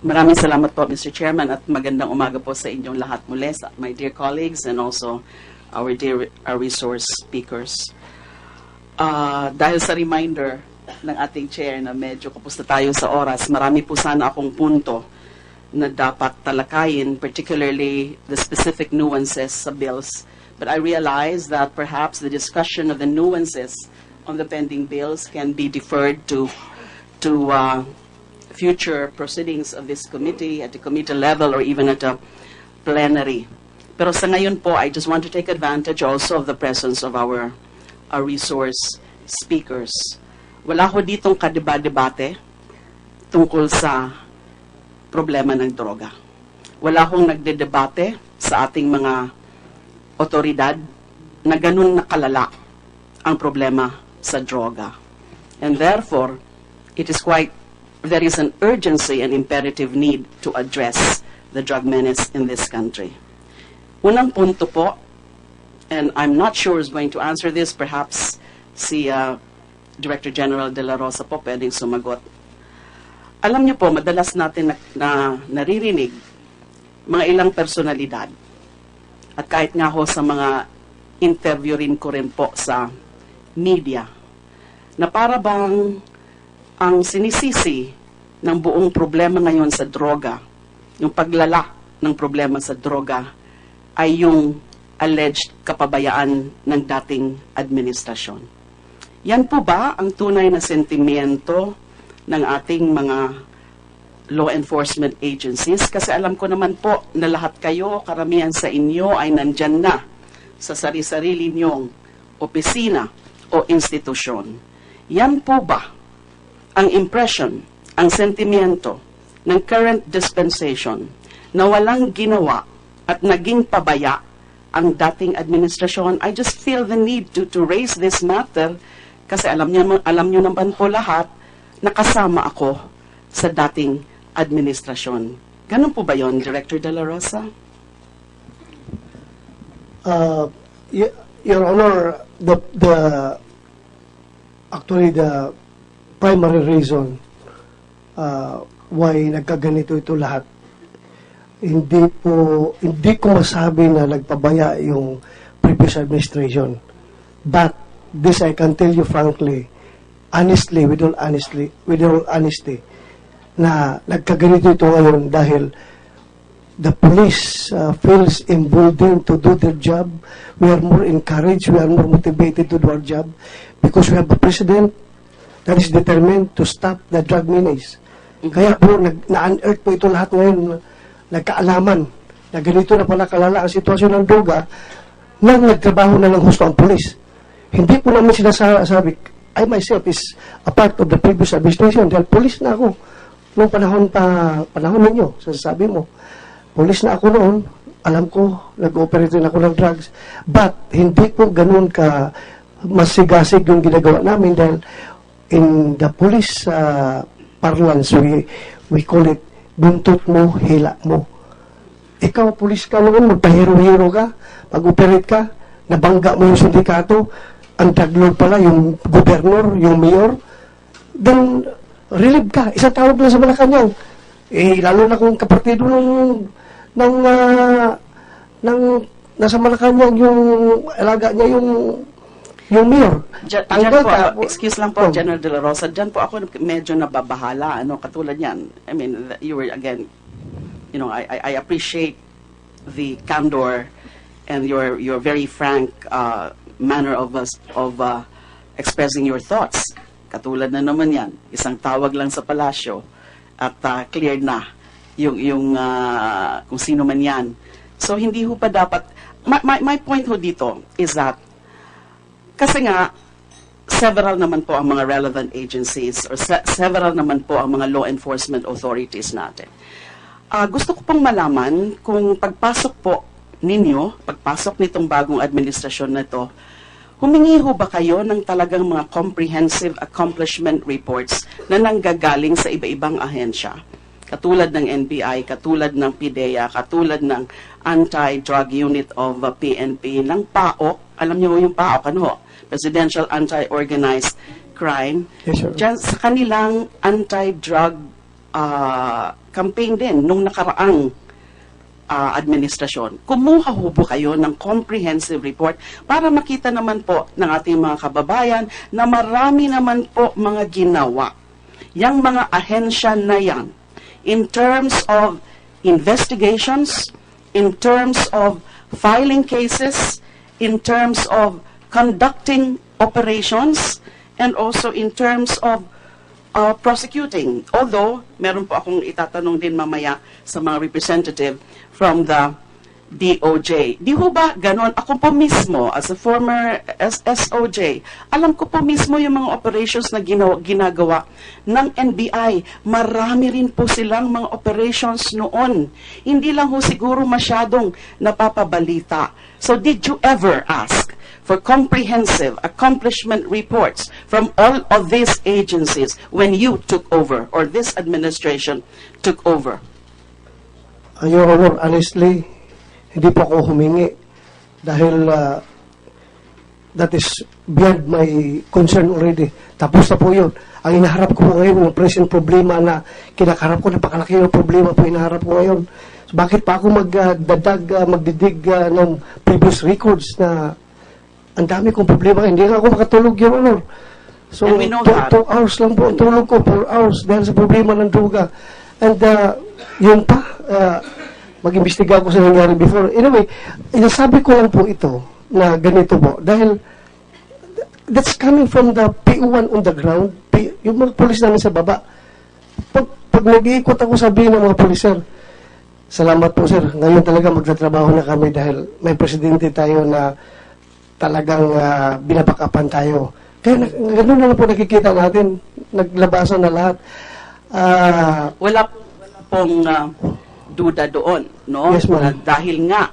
Maraming salamat po, Mr. Chairman, at magandang umaga po sa inyong lahat muli, my dear colleagues and also our resource speakers. Dahil sa reminder ng ating chair na medyo kapos na tayo sa oras, marami po sana akong punto na dapat talakayin, particularly the specific nuances sa bills. But I realize that perhaps the discussion of the nuances on the pending bills can be deferred to future proceedings of this committee at the committee level or even at a plenary. Pero sa ngayon po, I just want to take advantage also of the presence of our resource speakers. Wala ko ditong kadeba-debate tungkol sa problema ng droga. Wala akong nagdedebate sa ating mga otoridad na ganun nakalala ang problema sa droga. And therefore, there is an urgency and imperative need to address the drug menace in this country. Unang punto po, and I'm not sure who's going to answer this, perhaps si Director General De La Rosa po pwedeng sumagot. Alam niyo po, madalas natin na naririnig mga ilang personalidad at kahit nga ho sa mga interview rin ko rin po sa media na para bang ang sinisisi ng buong problema ngayon sa droga, yung paglala ng problema sa droga, ay yung alleged kapabayaan ng dating administrasyon. Yan po ba ang tunay na sentimiento ng ating mga law enforcement agencies? Kasi alam ko naman po na lahat kayo, karamihan sa inyo ay nandyan na sa sarili-sarili niyong opisina o institusyon. Yan po ba ang impression, ang sentimiento ng current dispensation na walang ginawa at naging pabaya ang dating administrasyon? I just feel the need to raise this matter kasi alam niyo naman po lahat na kasama ako sa dating administrasyon. Ganun po ba yon, Director De La Rosa? Your Honor, actually the primary reason why nagkaganito ito lahat, hindi ko masabi na nagpabaya yung previous administration. But this I can tell you frankly, honestly, with all honesty, na nagkaganito ito ngayon dahil the police feels emboldened to do their job. We are more encouraged, we are more motivated to do our job because we have a president that is determined to stop the drug menace. Kaya po, na-unearth po ito lahat ngayon, nagkaalaman na ganito na pala kalala ang sitwasyon ng droga nang nagtrabaho na ng husto ang polis. Hindi po namin sinasabi, I myself is a part of the previous administration dahil polis na ako. Noong panahon ninyo, sasabi mo, polis na ako noon, alam ko, nag-operate rin ako ng drugs, but hindi po ganun ka masigasig yung ginagawa namin dahil in the police parlance, we call it, buntot mo, hila mo. Ikaw, police ka noon, magpahiro-hiro ka, mag-operate ka, nabangga mo yung sindikato, ang drug lord pala, yung gobernador, yung mayor, then, relieve ka, isang tawag lang sa Malacanang. Lalo na kung kapartido nasa Malacanang, yung alaga niya yung mayor. Excuse lang po, General De La Rosa, dyan po ako medyo nababahala, katulad yan. I mean, you were, again, I appreciate the candor and your very frank manner of expressing your thoughts. Katulad na naman yan, isang tawag lang sa palasyo at cleared na yung kung sino man yan. So, hindi ho pa dapat, my point ho dito is that kasi nga, several naman po ang mga relevant agencies or several naman po ang mga law enforcement authorities natin. Gusto ko pong malaman kung pagpasok nitong bagong administrasyon na ito, humingi ho ba kayo ng talagang mga comprehensive accomplishment reports na nanggagaling sa iba-ibang ahensya? katulad ng NBI, katulad ng PIDEA, katulad ng Anti-Drug Unit of PNP, ng PAOK, alam niyo yung PAOK, ano ho? Presidential Anti-Organized Crime, Yes, sir. dyan sa kanilang anti-drug campaign din nung nakaraang administrasyon. Kumuha ho po kayo ng comprehensive report para makita naman po ng ating mga kababayan na marami naman po mga ginawa. Yang mga ahensya na yan, in terms of investigations, in terms of filing cases, in terms of conducting operations, and also in terms of prosecuting. Although, meron po akong itatanong din mamaya sa mga representative from the DOJ. Di ho ba ganon? Ako po mismo, as a former SOJ, alam ko po mismo yung mga operations na ginagawa ng NBI. Marami rin po silang mga operations noon. Hindi lang ho siguro masyadong napapabalita. So did you ever ask for comprehensive accomplishment reports from all of these agencies when you took over, or this administration took over? Your Honor, honestly, hindi po ako humingi dahil that is beyond my concern already. Tapos na po yun. Ang inaharap ko po ngayon, yung present problema na kinakarap ko, napakalaki yung problema po inaharap ko ngayon. So, bakit pa ako magdidig ng previous records na ang dami kong problema. Hindi nga ako makatulog, Your Honor. So, And we know 2 hours lang po ang tulog ko, 4 hours dahil sa problema ng droga. And yun pa, mag-imbestiga ako sa nangyari before. Anyway, inasabi ko lang po ito na ganito po. Dahil that's coming from the PO1 on the ground, yung mga polis namin sa baba. Pag nag-iikot ako, sabihin ng mga polis, sir, salamat po sir, ngayon talaga magtatrabaho na kami dahil may presidente tayo na talagang binabakapan tayo. Kaya ganoon na lang po nakikita natin, naglabasan na lahat. Wala pong duda doon, no? Yes, ma'am. Dahil nga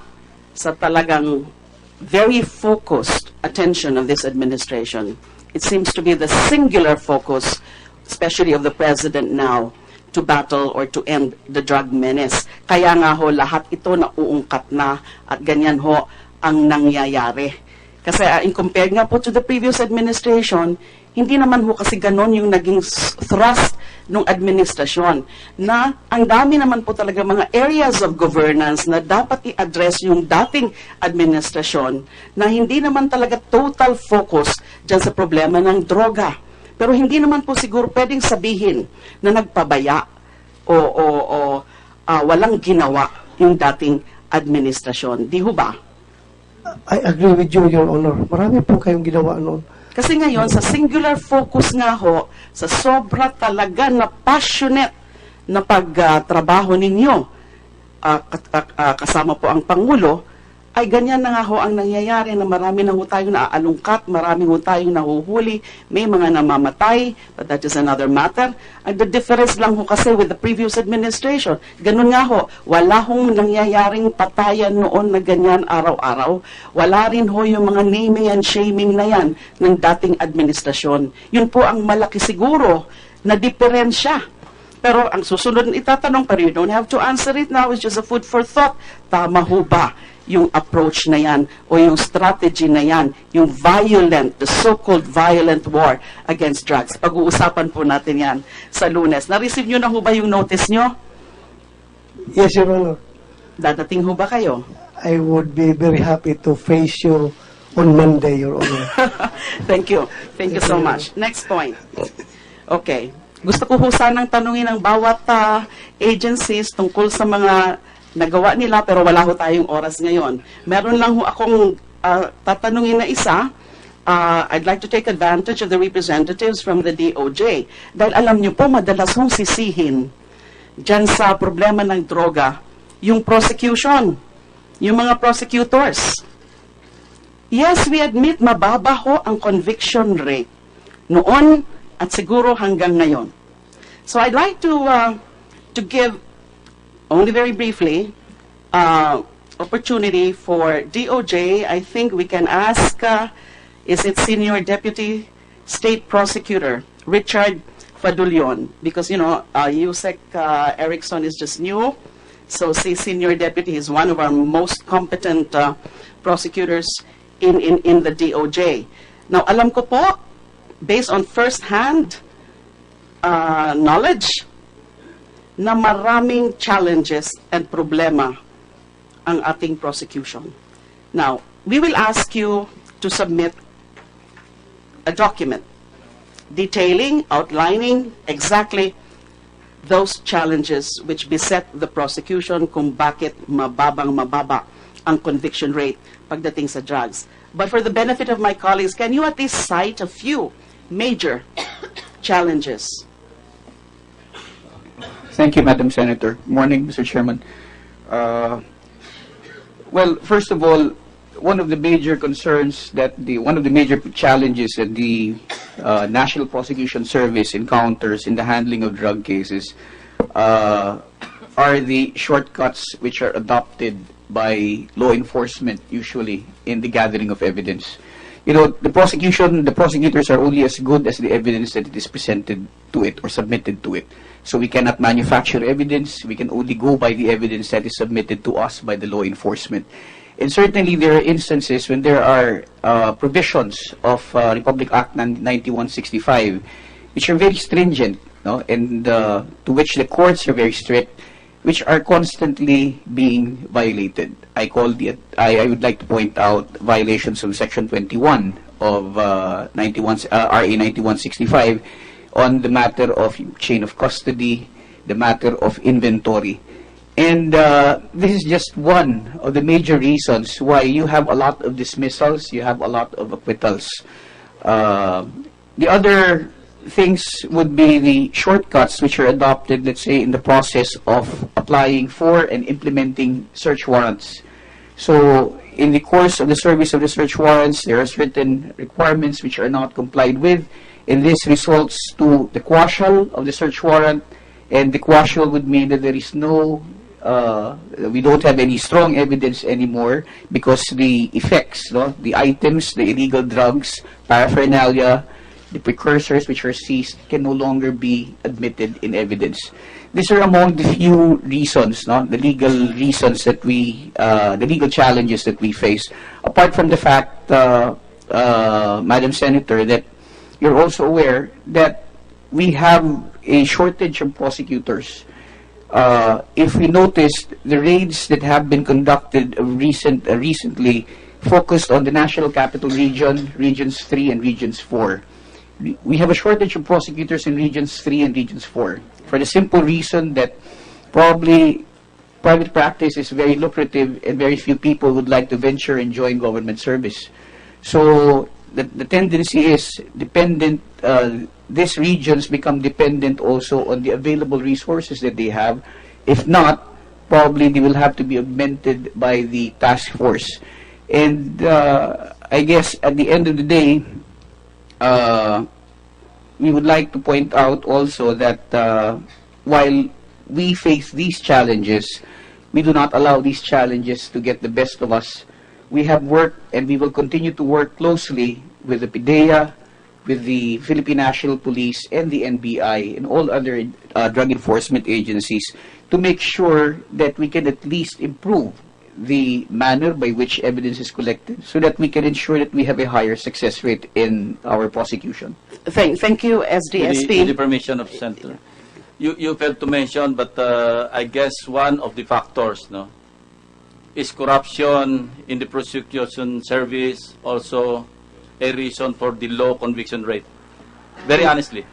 sa talagang very focused attention of this administration, it seems to be the singular focus, especially of the president now, to battle or to end the drug menace. Kaya nga ho, lahat ito nauungkat na at ganyan ho ang nangyayari. Kasi in compare nga po to the previous administration, hindi naman ho kasi ganon yung naging thrust ng administrasyon, na ang dami naman po talaga mga areas of governance na dapat i-address yung dating administrasyon na hindi naman talaga total focus dyan sa problema ng droga. Pero hindi naman po siguro pwedeng sabihin na nagpabaya o walang ginawa yung dating administrasyon. Di ho ba? I agree with you, Your Honor. Marami po kayong ginawa noon. Kasi ngayon, sa singular focus nga ho, sa sobra talaga na passionate na pagtrabaho ninyo, kasama po ang Pangulo, ay ganyan na nga ho ang nangyayari na marami na ho tayong naaalungkat, marami ho tayong nahuhuli, may mga namamatay, but that is another matter. And the difference lang ho kasi with the previous administration, ganun nga ho, wala hong nangyayaring patayan noon na ganyan araw-araw. Wala rin ho yung mga naming and shaming na yan ng dating administrasyon. Yun po ang malaki siguro na diferensya. Pero ang susunod na itatanong, pero you don't have to answer it now, it's just a food for thought. Tama ho ba yung approach na yan o yung strategy na yan, yung violent, the so-called violent war against drugs? Pag-uusapan po natin yan sa Lunes. Na-receive nyo na ho ba yung notice nyo? Yes, Your Honor. Dadating ho ba kayo? I would be very happy to face you on Monday, Your Honor. Thank you. Thank you so much. Next point. Okay. Gusto ko ho sanang tanungin ang bawat agencies tungkol sa mga nagawa nila, pero wala ho tayong oras ngayon. Meron lang ho akong tatanungin na isa. I'd like to take advantage of the representatives from the DOJ. Dahil alam niyo po, madalas hong sisihin dyan sa problema ng droga, yung prosecution, yung mga prosecutors. Yes, we admit, mababa ho ang conviction rate noon at siguro hanggang ngayon. So I'd like to give, only very briefly, opportunity for DOJ. I think we can ask, is it Senior Deputy State Prosecutor Richard Fadulyon, because, Yusek Erickson is just new, so si Senior Deputy is one of our most competent prosecutors in the DOJ. Now, alam ko po, based on first-hand knowledge, na maraming challenges and problema ang ating prosecution. Now, we will ask you to submit a document detailing, outlining exactly those challenges which beset the prosecution kung bakit mababa ang conviction rate pagdating sa drugs. But for the benefit of my colleagues, can you at least cite a few major challenges? Thank you, Madam Senator. Morning, Mr. Chairman. Well, first of all, one of the major concerns one of the major challenges that the National Prosecution Service encounters in the handling of drug cases are the shortcuts which are adopted by law enforcement, usually in the gathering of evidence. The prosecutors are only as good as the evidence that it is presented to it or submitted to it. So we cannot manufacture evidence. We can only go by the evidence that is submitted to us by the law enforcement. And certainly there are instances when there are provisions of Republic Act 9165 which are very stringent, and to which the courts are very strict, which are constantly being violated. I would like to point out violations of Section 21 of RA 9165 on the matter of chain of custody, the matter of inventory. And this is just one of the major reasons why you have a lot of dismissals, you have a lot of acquittals. The other things would be the shortcuts which are adopted, let's say, in the process of applying for and implementing search warrants. So in the course of the service of the search warrants, there are certain requirements which are not complied with, and this results to the quashal of the search warrant, and the quashal would mean that there is we don't have any strong evidence anymore because the effects, the items, the illegal drugs, paraphernalia, the precursors which are seized can no longer be admitted in evidence. These are among the few reasons, the legal reasons that the legal challenges that we face. Apart from the fact, Madam Senator, that you're also aware that we have a shortage of prosecutors. If we noticed, the raids that have been conducted recently focused on the National Capital Region, Regions 3 and Regions 4. We have a shortage of prosecutors in Regions 3 and Regions 4 for the simple reason that probably private practice is very lucrative and very few people would like to venture and join government service. So the tendency is these regions become dependent also on the available resources that they have. If not, probably they will have to be augmented by the task force. And I guess at the end of the day, we would like to point out also that while we face these challenges, we do not allow these challenges to get the best of us. We have worked and we will continue to work closely with the PIDEA, with the Philippine National Police and the NBI and all other drug enforcement agencies to make sure that we can at least improve the manner by which evidence is collected so that we can ensure that we have a higher success rate in our prosecution. Thank you, SDSP. With the permission of Senator. You failed to mention, but I guess one of the factors is corruption in the prosecution service, also a reason for the low conviction rate. Very honestly.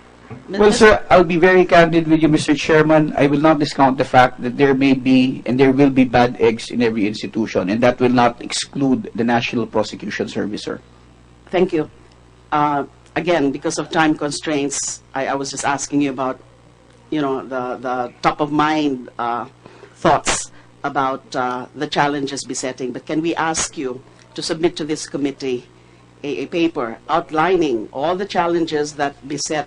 Well, sir, I'll be very candid with you, Mr. Chairman. I will not discount the fact that there may be and there will be bad eggs in every institution, and that will not exclude the National Prosecution Service, sir. Thank you. Again, because of time constraints, I was just asking you about, the top of mind thoughts about the challenges besetting. But can we ask you to submit to this committee a paper outlining all the challenges that beset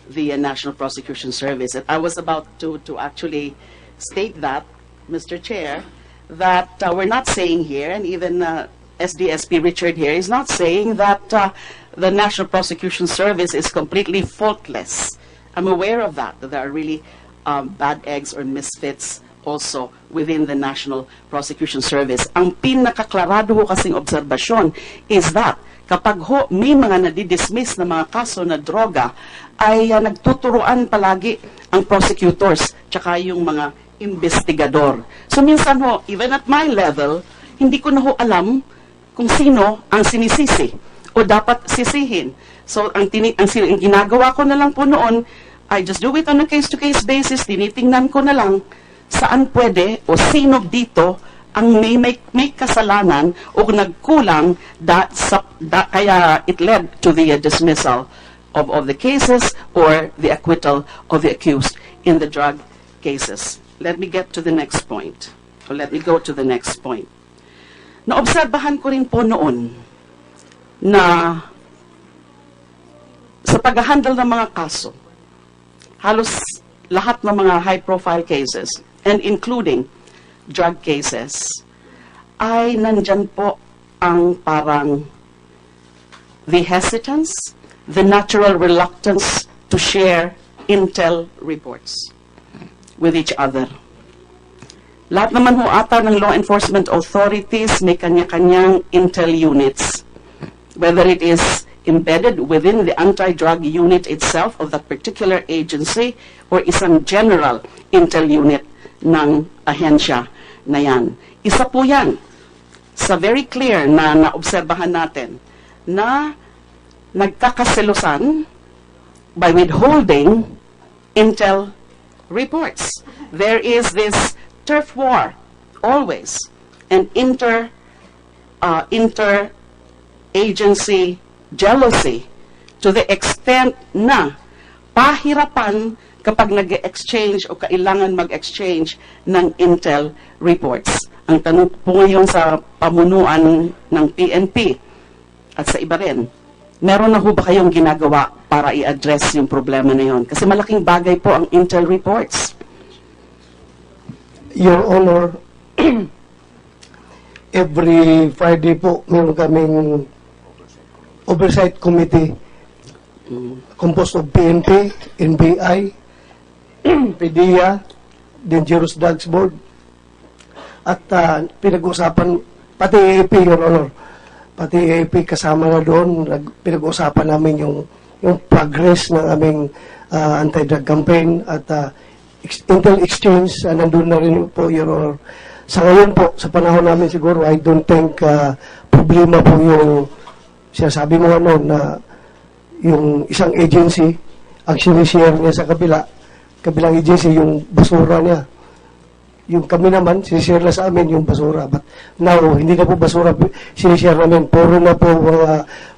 the National Prosecution Service? And I was about to actually state that, Mr. Chair, that we're not saying here, and even SDSP Richard here is not saying that the National Prosecution Service is completely faultless. I'm aware of that there are really bad eggs or misfits also within the National Prosecution Service. Ang pinakaklarado ho kasing obserbasyon is that kapag ho may mga nadidismiss na mga kaso na droga, ay nagtuturuan palagi ang prosecutors tsaka yung mga investigador. So minsan ho, even at my level, hindi ko na ho alam kung sino ang sinisisi o dapat sisihin. So ang ginagawa ko na lang po noon, I just do it on a case-to-case basis, tinitingnan ko na lang saan pwede o sino dito ang may kasalanan o nagkulang kaya it led to the dismissal of the cases or the acquittal of the accused in the drug cases. Let me get to the next point. Or let me go to the next point. Naobserbahan ko rin po noon na sa pag-handle ng mga kaso, halos lahat ng mga high-profile cases, and including drug cases, ay nandyan po ang parang the hesitance, the natural reluctance to share intel reports with each other. Lahat naman ho ata ng law enforcement authorities may kanya-kanyang intel units, whether it is embedded within the anti-drug unit itself of that particular agency or isang general intel unit ng ahensya na yan. Isa po yan sa very clear na naobserbahan natin na nagkakaselusan by withholding intel reports. There is this turf war always, and inter-agency jealousy to the extent na pahirapan kapag nag-exchange o kailangan mag-exchange ng intel reports. Ang tanong po ngayon sa pamunuan ng PNP at sa iba rin, meron na ho ba kayong ginagawa para i-address yung problema na yun? Kasi malaking bagay po ang intel reports. Your Honor, every Friday po meron kaming oversight committee composed of PNP, NBI, PDEA, Dangerous Drugs Board, at pinag-usapan, pati AAP, Your Honor, pati AAP kasama na doon, pinag-usapan namin yung progress ng aming anti-drug campaign at intel exchange, nandun na rin po, Your Honor. Sa ngayon po, sa panahon namin siguro, I don't think problema po yung sinasabi mo ano na yung isang agency ang sinishare niya sa kabilang agency yung basura niya. Yung kami naman, sinishare na sa amin yung basura. But now, hindi na po basura sinishare namin. Puro na po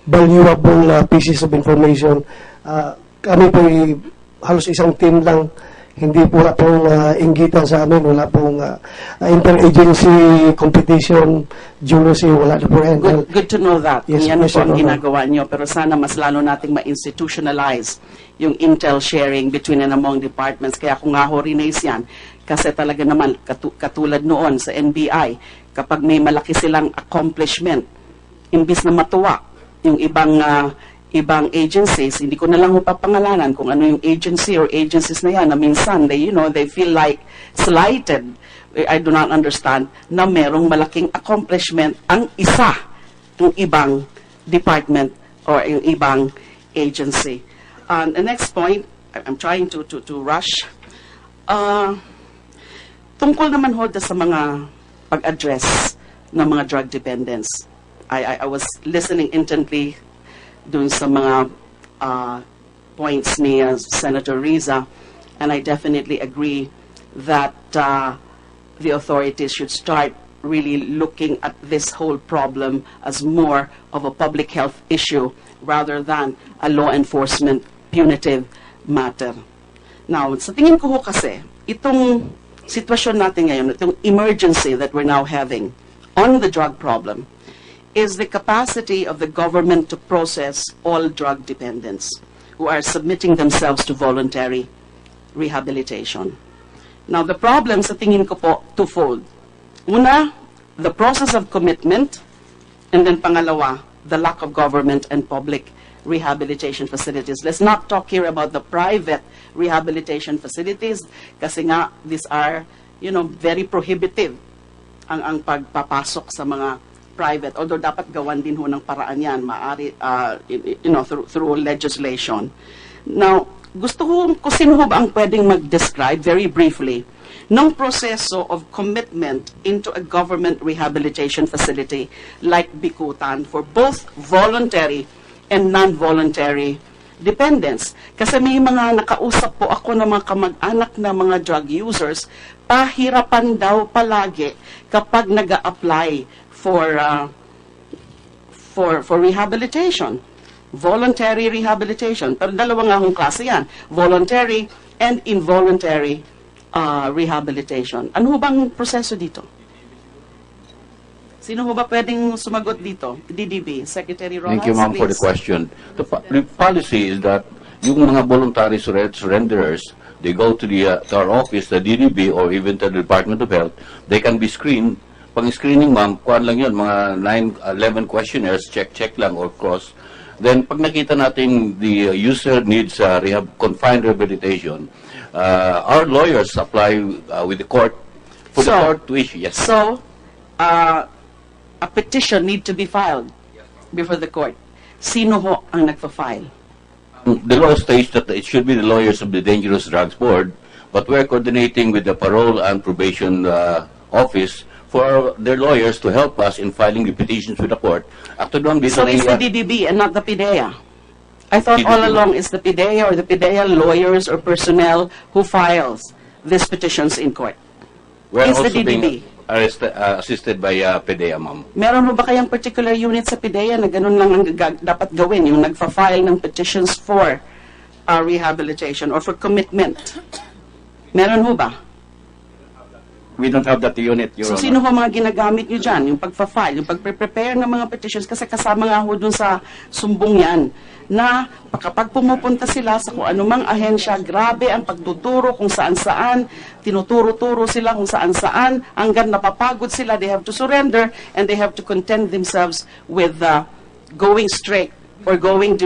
valuable pieces of information. Kami po halos isang team lang. Hindi po wala pong inggitan sa amin. Wala pong interagency competition, jealousy, wala na po. Good to know that. Yes, Yan yes, po ang Your Honor. ginagawa nyo. Pero sana mas lalo nating ma-institutionalize yung intel sharing between and among departments. Kaya kung nga ho rinaise yan, kasi talaga naman, katulad noon sa NBI, kapag may malaki silang accomplishment, imbis na matuwa yung ibang agencies, hindi ko na lang papangalanan kung ano yung agency or agencies na yan, na minsan, they feel like slighted. I do not understand na merong malaking accomplishment ang ibang department or yung ibang agency. The next point, I'm trying to rush. Tungkol naman ho sa mga pag-address ng mga drug dependents. I was listening intently dun sa mga points ni Senator Riza, and I definitely agree that the authorities should start really looking at this whole problem as more of a public health issue rather than a law enforcement punitive matter. Now, sa tingin ko ho kasi, itong sitwasyon natin ngayon, itong emergency that we're now having on the drug problem, is the capacity of the government to process all drug dependents who are submitting themselves to voluntary rehabilitation. Now, the problem sa tingin ko po, twofold. Una, the process of commitment, and then pangalawa, the lack of government and public rehabilitation facilities. Let's not talk here about the private rehabilitation facilities kasi nga these are, very prohibitive ang pagpapasok sa mga private, although dapat gawan din ho ng paraan yan, maaari, through legislation. Now, gusto ko sino ho ba ang pwedeng mag-describe very briefly ng proseso of commitment into a government rehabilitation facility like Bikutan for both voluntary and non-voluntary dependents. Kasi may mga nakausap po ako ng mga kamag-anak na mga drug users, pahirapan daw palagi kapag nag-a-apply for rehabilitation, voluntary rehabilitation. Pero dalawa nga hong klase yan, voluntary and involuntary rehabilitation. Ano ho bang proseso dito? Sino ho ba pwedeng sumagot dito? DDB, Secretary Rojas, Thank you, ma'am, for the please. question. The policy is that yung mga voluntary surrenderers, they go to to our office, the DDB, or even to the Department of Health. They can be screened. Pang-screening, ma'am, kuhaan lang yun, mga 11 questionnaires, check lang or cross. Then, pag nakita natin the user needs confined rehabilitation, our lawyers apply with the court for the court to issue. Yes. So, a petition need to be filed before the court. Sino ho ang nagpa-file? The law states that it should be the lawyers of the Dangerous Drugs Board, but we're coordinating with the Parole and Probation Office for their lawyers to help us in filing the petitions with the court. So it's the DDB and not the PIDEA? I thought all DDB. along it's the PIDEA or the PIDEA lawyers or personnel who files these petitions in court. We're It's the also being DDB. assisted by PDEA, ma'am. Meron mo ba kayang particular unit sa PIDEA na ganun lang ang dapat gawin, yung nagfa-file ng petitions for rehabilitation or for commitment? Meron ho ba? We don't have that unit, Your So Honor. sino ho mga ginagamit nyo dyan? Yung pagpa-file, yung pagpre-prepare ng mga petitions, kasi kasama nga ho dun sa sumbong yan, na kapag pumupunta sila sa kung anumang ahensya, grabe ang pagtuturo kung saan-saan, tinuturo-turo sila kung saan-saan, hanggang napapagod sila, they have to surrender, and they have to content themselves with going straight or going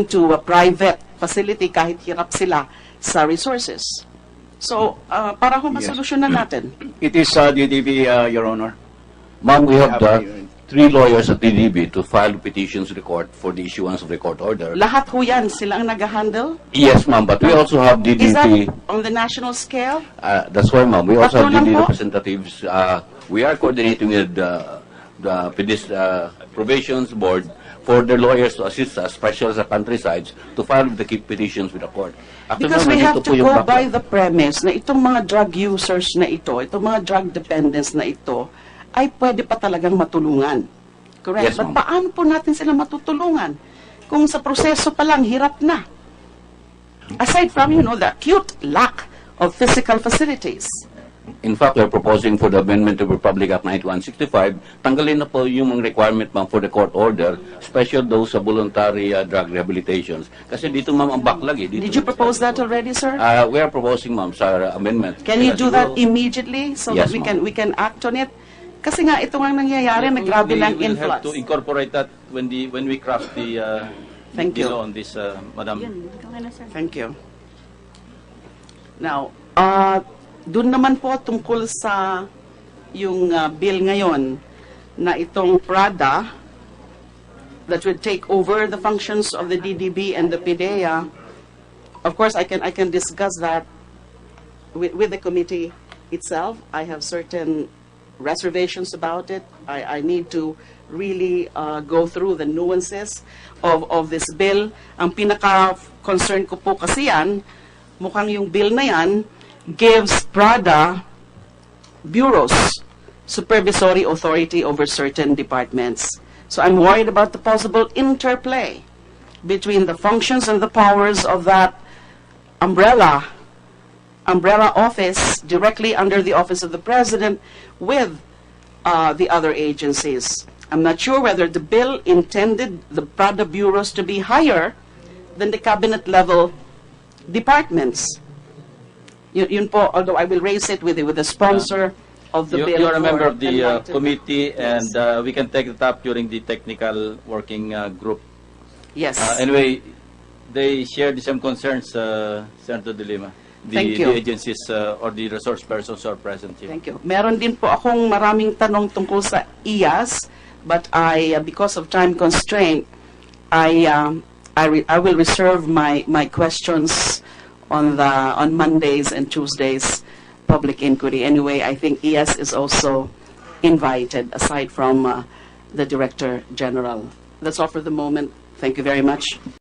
to a private facility kahit hirap sila sa resources. So, para ho masolusyonan natin. It is DDB, Your Honor. Ma'am, we have Yeah, the 3 lawyers at DDB to file petitions to the court for the issuance of the court order. Lahat ho yan, sila ang nag-handle? Yes, ma'am, but we also have Is that DDP. on the national scale? That's why, ma'am, we also have Tatlo lang DD po? representatives. We are coordinating with the Probations Board for their lawyers to assist us, especially sa countrysides, to file the petitions with the court. After Because we naman, have ito po to yung go by backlog. the premise na itong mga drug users na ito, itong mga drug dependents na ito, ay pwede pa talagang matulungan. Correct? Yes, But ma'am. paano po natin sila matutulungan? Kung sa proseso pa lang, hirap na. Aside from, the acute lack of physical facilities. In fact, we're proposing for the amendment of Republic Act 9165, tanggalin na po yung mga requirement, ma'am, for the court order, special those sa voluntary drug rehabilitations. Kasi dito, ma'am, ang backlog eh. Dito Did you propose that already, sir? We are proposing, ma'am, sa amendment. Can you Kaya do that siguro- immediately so Yes, that ma'am. we can act on it? Kasi nga, ito nga nangyayari, nagrabe ng We will have influx. to incorporate that when we craft the Thank you. law on this, Madam. Thank you. Now, dun naman po tungkol sa yung bill ngayon na itong PRADA that would take over the functions of the DDB and the PIDEA. Of course, I can discuss that with the committee itself. I have certain reservations about it. I need to really go through the nuances of this bill. Ang pinaka-concern ko po kasi yan, mukhang yung bill na yan gives PRADA bureaus supervisory authority over certain departments. So I'm worried about the possible interplay between the functions and the powers of that umbrella office directly under the office of the president with the other agencies. I'm not sure whether the bill intended the PRADA bureaus to be higher than the cabinet level departments. Yun po, although I will raise it with the sponsor of the bill. You are a member of for the enlightenment. committee, Yes. and we can take it up during the technical working group Yes. Anyway, they share the same concerns, Senator De Lima. Thank you. The agencies or the resource persons who are present here. Thank you. Meron din po akong maraming tanong tungkol sa IAS, but because of time constraint, I will reserve my questions on Mondays and Tuesdays public inquiry. Anyway, I think IAS is also invited aside from the Director General. That's all for the moment. Thank you very much.